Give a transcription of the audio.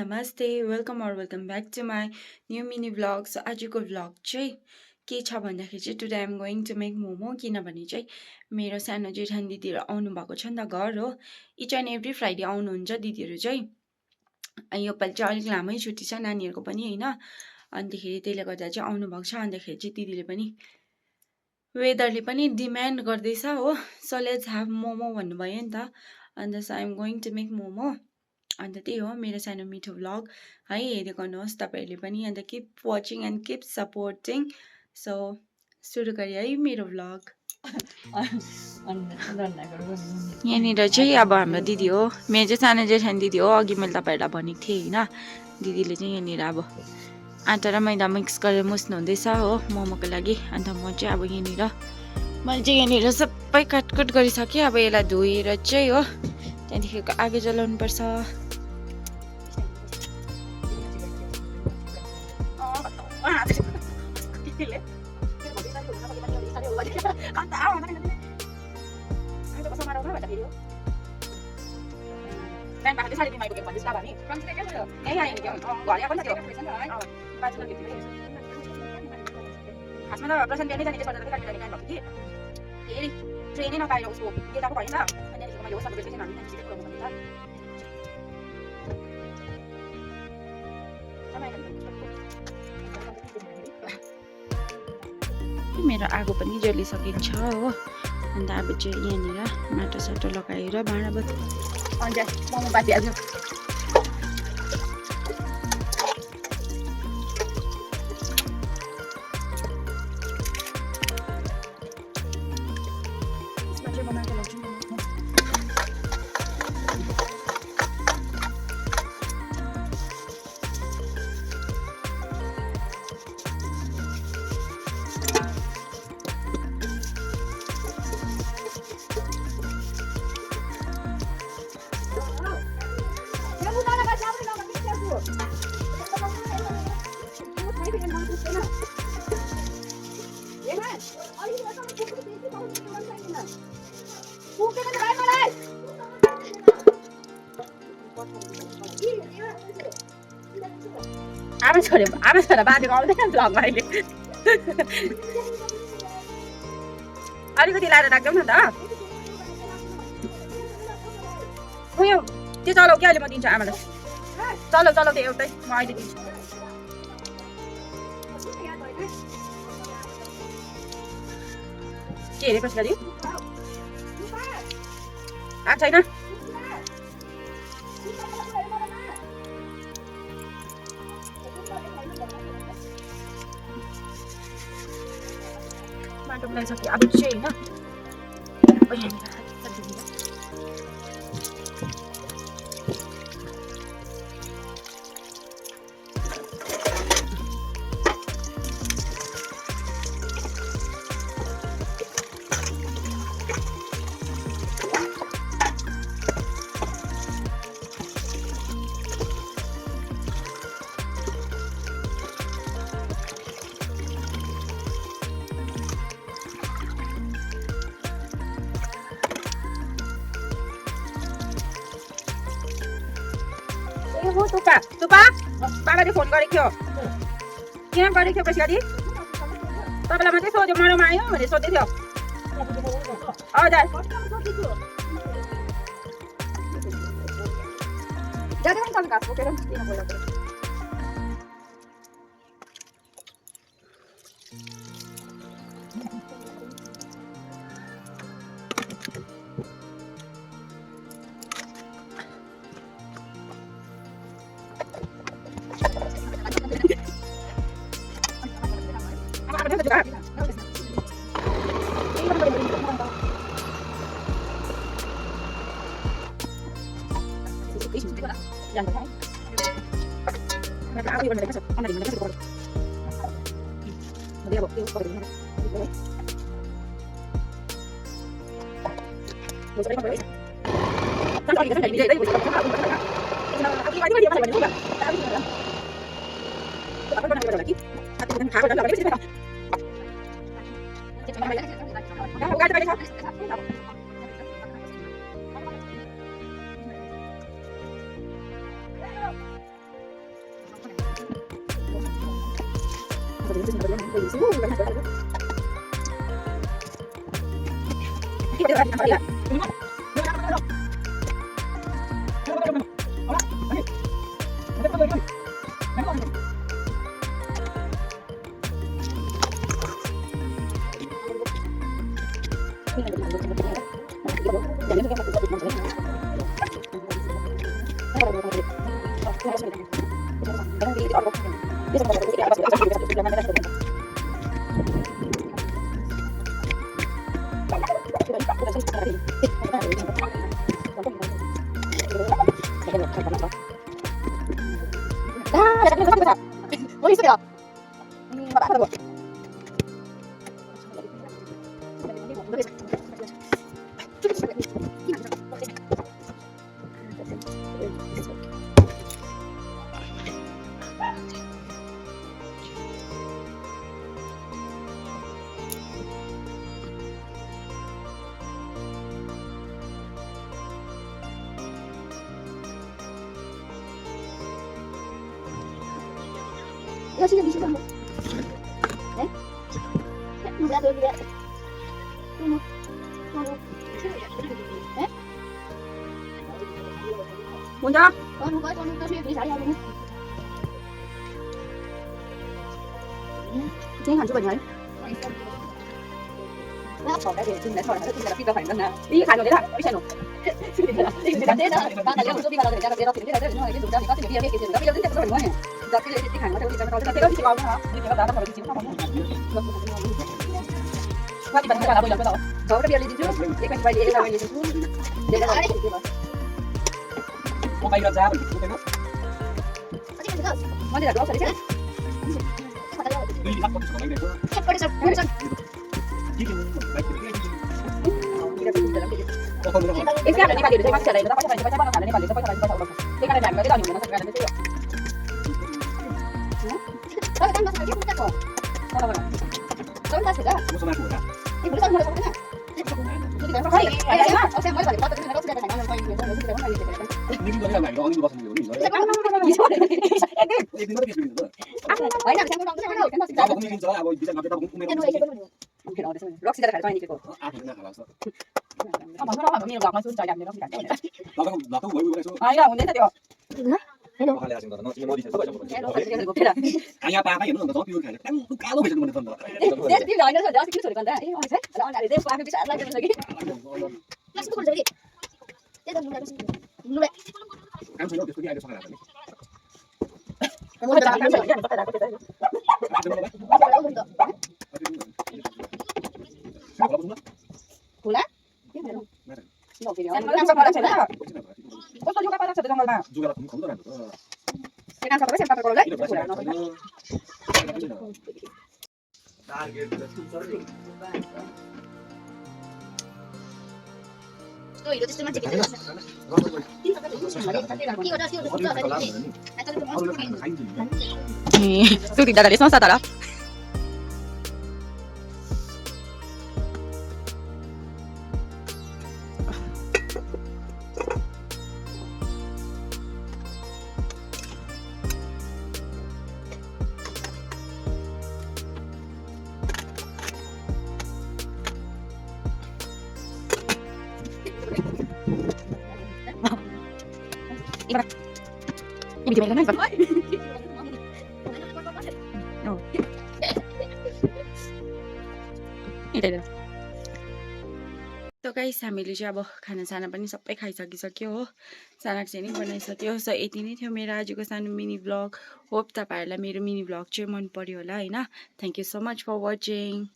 नमस्ते welcome back to my new mini vlog. So आजको vlog चाहिँ के छ भन्दाखेरि चाहिँ today I'm going to make momo. किनभने चाहिँ मेरो सानो जेठान दिदीहरू आउनु भएको छ नि त घर हो। इच एन्ड एभ्री फ्राइडे आउनुहुन्छ दिदीहरू चाहिँ। योपालि चाहिँ अलिक लामै छुट्टी छ नानीहरूको पनि होइन। अन्तखेरि त्यसले गर्दा चाहिँ आउनुभएको छ। अन्तखेरि चाहिँ दिदीले पनि वेदरले पनि डिमान्ड गर्दैछ हो। सो लेट्स ह्याभ मोमो भन्नुभयो नि त। And so I'm going to make momo. And त्यही हो मेरो सानो मिठो भ्लग है, हेर्दै गर्नुहोस् तपाईँहरूले पनि। अन्त keep watching and keep supporting. So सुरु गरेँ है मेरो भ्लग। यहाँनिर चाहिँ अब हाम्रो दिदी हो, मेरो चाहिँ सानो जेठान दिदी हो। अघि मैले तपाईँहरूलाई भनेको थिएँ होइन। दिदीले चाहिँ यहाँनिर अब आँटा र मैदा मिक्स गरेर मुस्नु हुँदैछ हो मोमोको लागि। अन्त म चाहिँ अब यहाँनिर मैले चाहिँ यहाँनिर सबै काटकुट गरिसकेँ। अब यसलाई धोएर चाहिँ हो त्यहाँदेखिको आगो जलाउनु पर्छ। खासमा त प्रशान्त बिहानै जाने त्यसबाट गाडी बिहान भएको थिएँ। फेरि ट्रेनै नपाएर उसको गेटाको भयो नि त। अनि त्यहाँदेखिको मैले होस् अब बेलुका चाहिँ हामी त्यहाँदेखि पुऱ्याउनु भने त मेरो आगो पनि जलिसकेको छ हो। अन्त अब चाहिँ यहाँनिर माटो साटो लगाएर भाँडा बस अन्त मोमो बाटिहाल्छु। आमा छोरा बाँधेको आउँदैन भ्लगमा अहिले। अलिकति लाएर राख्दैौ न त। उयो त्यो चलाउ क्या अहिले म दिन्छु आमालाई। चलाउ त्यो एउटै म अहिले दिन्छु। के अरे पछि गरी आएको छैन। माटो मिलाइसक्यो अब चाहिँ होइन। तुपा बाबाले फोन गरेको थियो। किन गरेको थियो पछि गरी तपाईँलाई मात्रै सोध्यो मरोमा आयो भनेर सोध्दै थियो। हजुर जाँदै पनि तपाईँ घाँस बोकेर 먼저 tiếng Hàn chụp ảnh ấy đi khai rồi đấy là cái channel Mau bay ra ra mình cũng thấy mất. Mau đi đặt lốp rồi đấy chứ. Đi bắt con số này đấy. Chỉ cần bay cái Cái xe này đi bay được cái xe này nó bắt cho nó thẳng lên bay được nó bắt cho cái này cái đào nhiều nó sẽ ra nó sẽ đó cái nó sẽ chết rồi. Sao rồi? Sao nó sẽ ra? Một số nào của ta. Cái bữa sau nó sẽ Nhưng mà này đó nhưng mà không hiểu Hãy subscribe cho kênh Ghiền Mì Gõ để không bỏ lỡ những tôi tidak dari semua saudara. Ini gimana kan? त guys हामीले चाहिँ अब खानासाना पनि सबै खाइसकिसक्यो हो सानाक चाहिँ नि बनाइसक्यो सो यति नै थियो मेरो आजको सानो मिनी भ्लग होप तपाईहरुलाई मेरो मिनी भ्लग चाहिँ मन पर्यो होला हैन thank you so much for watching